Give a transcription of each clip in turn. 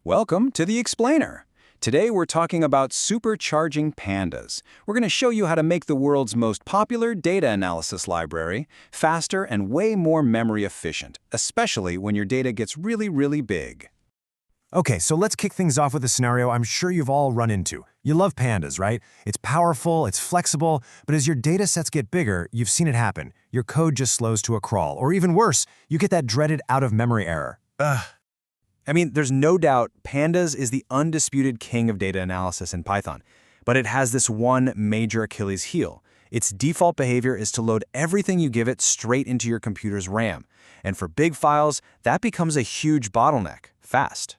Welcome to the Explainer. Today we're talking about supercharging pandas. We're going to show you how to make the world's most popular data analysis library faster and way more memory efficient, especially when your data gets really big. Okay, so let's kick things off with a scenario I'm sure you've all run into. You love pandas, right? It's powerful, it's flexible, but as your data sets get bigger, you've seen it happen. Your code just slows to a crawl, or even worse, you get that dreaded out-of-memory error. There's no doubt Pandas is the undisputed king of data analysis in Python, but it has this one major Achilles heel. Its default behavior is to load everything you give it straight into your computer's RAM. And for big files, that becomes a huge bottleneck, fast.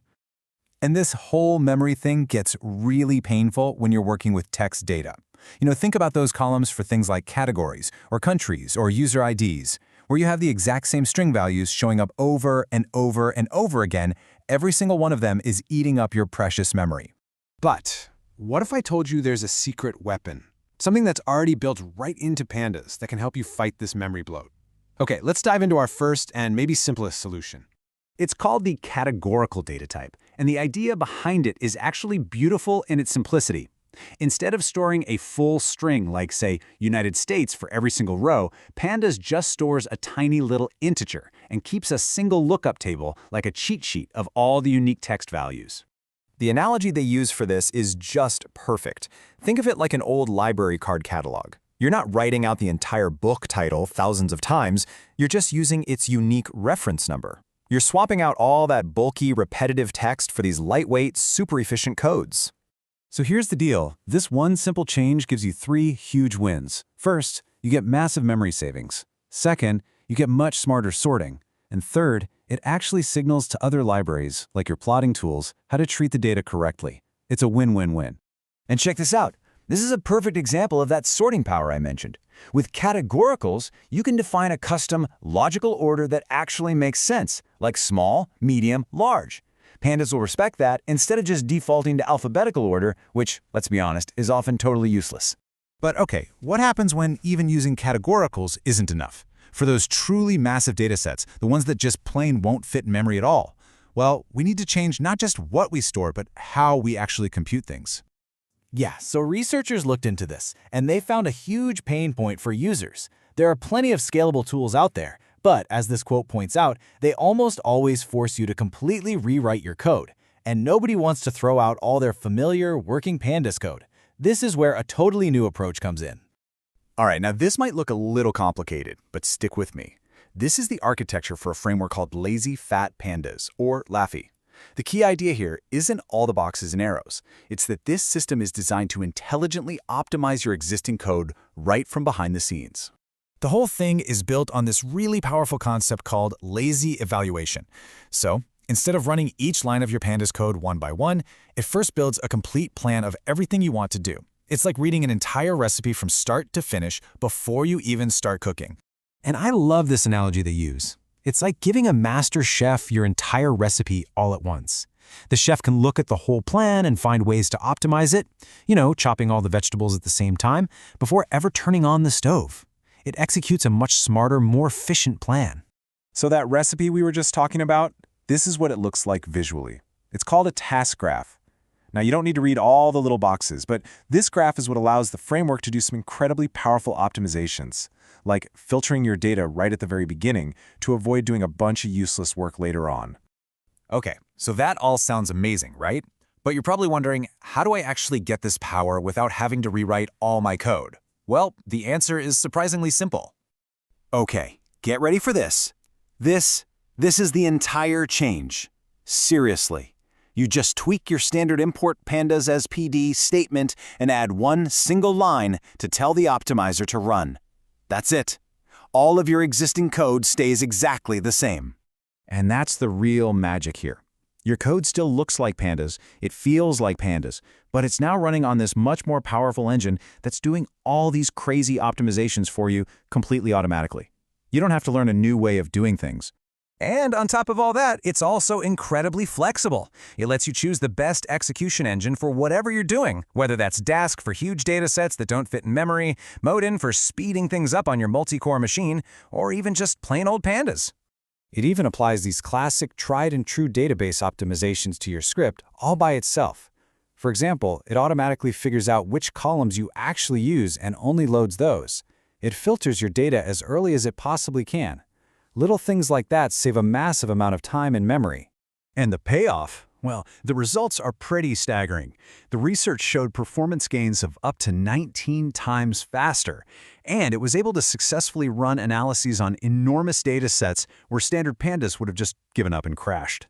And this whole memory thing gets really painful when you're working with text data. Think about those columns for things like categories, or countries, or user IDs, where you have the exact same string values showing up over and over and over again. Every single one of them is eating up your precious memory. But what if I told you there's a secret weapon? Something that's already built right into Pandas that can help you fight this memory bloat. Okay, let's dive into our first and maybe simplest solution. It's called the categorical data type, and the idea behind it is actually beautiful in its simplicity. Instead of storing a full string like, say, United States for every single row, Pandas just stores a tiny little integer and keeps a single lookup table like a cheat sheet of all the unique text values. The analogy they use for this is just perfect. Think of it like an old library card catalog. You're not writing out the entire book title thousands of times, you're just using its unique reference number. You're swapping out all that bulky, repetitive text for these lightweight, super efficient codes. So here's the deal. This one simple change gives you 3 huge wins. First, you get massive memory savings. Second, you get much smarter sorting. And third, it actually signals to other libraries, like your plotting tools, how to treat the data correctly. It's a win-win-win. And check this out. This is a perfect example of that sorting power I mentioned. With categoricals, you can define a custom logical order that actually makes sense, like small, medium, large. Pandas will respect that instead of just defaulting to alphabetical order, which, let's be honest, is often totally useless. But okay, what happens when even using categoricals isn't enough? For those truly massive data sets, the ones that just plain won't fit in memory at all, well, we need to change not just what we store, but how we actually compute things. Yeah, so researchers looked into this, and they found a huge pain point for users. There are plenty of scalable tools out there, but as this quote points out, they almost always force you to completely rewrite your code, and nobody wants to throw out all their familiar working Pandas code. This is where a totally new approach comes in. All right, now this might look a little complicated, but stick with me. This is the architecture for a framework called Lazy Fat Pandas, or LAFI. The key idea here isn't all the boxes and arrows. It's that this system is designed to intelligently optimize your existing code right from behind the scenes. The whole thing is built on this really powerful concept called lazy evaluation. So, instead of running each line of your Pandas code one by one, it first builds a complete plan of everything you want to do. It's like reading an entire recipe from start to finish before you even start cooking. And I love this analogy they use. It's like giving a master chef your entire recipe all at once. The chef can look at the whole plan and find ways to optimize it, chopping all the vegetables at the same time, before ever turning on the stove. It executes a much smarter, more efficient plan. So that recipe we were just talking about, this is what it looks like visually. It's called a task graph. Now, you don't need to read all the little boxes, but this graph is what allows the framework to do some incredibly powerful optimizations, like filtering your data right at the very beginning to avoid doing a bunch of useless work later on. Okay, so that all sounds amazing, right? But you're probably wondering, how do I actually get this power without having to rewrite all my code? Well, the answer is surprisingly simple. Okay, get ready for this. This is the entire change. Seriously. You just tweak your standard import pandas as PD statement and add one single line to tell the optimizer to run. That's it. All of your existing code stays exactly the same. And that's the real magic here. Your code still looks like Pandas, it feels like Pandas, but it's now running on this much more powerful engine that's doing all these crazy optimizations for you completely automatically. You don't have to learn a new way of doing things. And on top of all that, it's also incredibly flexible. It lets you choose the best execution engine for whatever you're doing, whether that's Dask for huge data sets that don't fit in memory, Modin for speeding things up on your multi-core machine, or even just plain old Pandas. It even applies these classic tried-and-true database optimizations to your script all by itself. For example, it automatically figures out which columns you actually use and only loads those. It filters your data as early as it possibly can. Little things like that save a massive amount of time and memory. And the payoff? Well, the results are pretty staggering. The research showed performance gains of up to 19 times faster, and it was able to successfully run analyses on enormous data sets where standard Pandas would have just given up and crashed.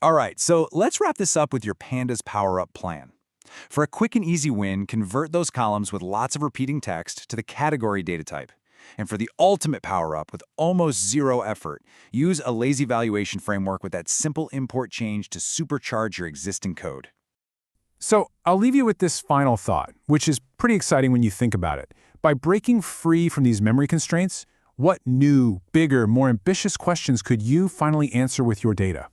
All right, so let's wrap this up with your Pandas Power-Up plan. For a quick and easy win, convert those columns with lots of repeating text to the category data type. And for the ultimate power-up with almost zero effort, use a lazy valuation framework with that simple import change to supercharge your existing code. So I'll leave you with this final thought, which is pretty exciting when you think about it. By breaking free from these memory constraints, what new, bigger, more ambitious questions could you finally answer with your data?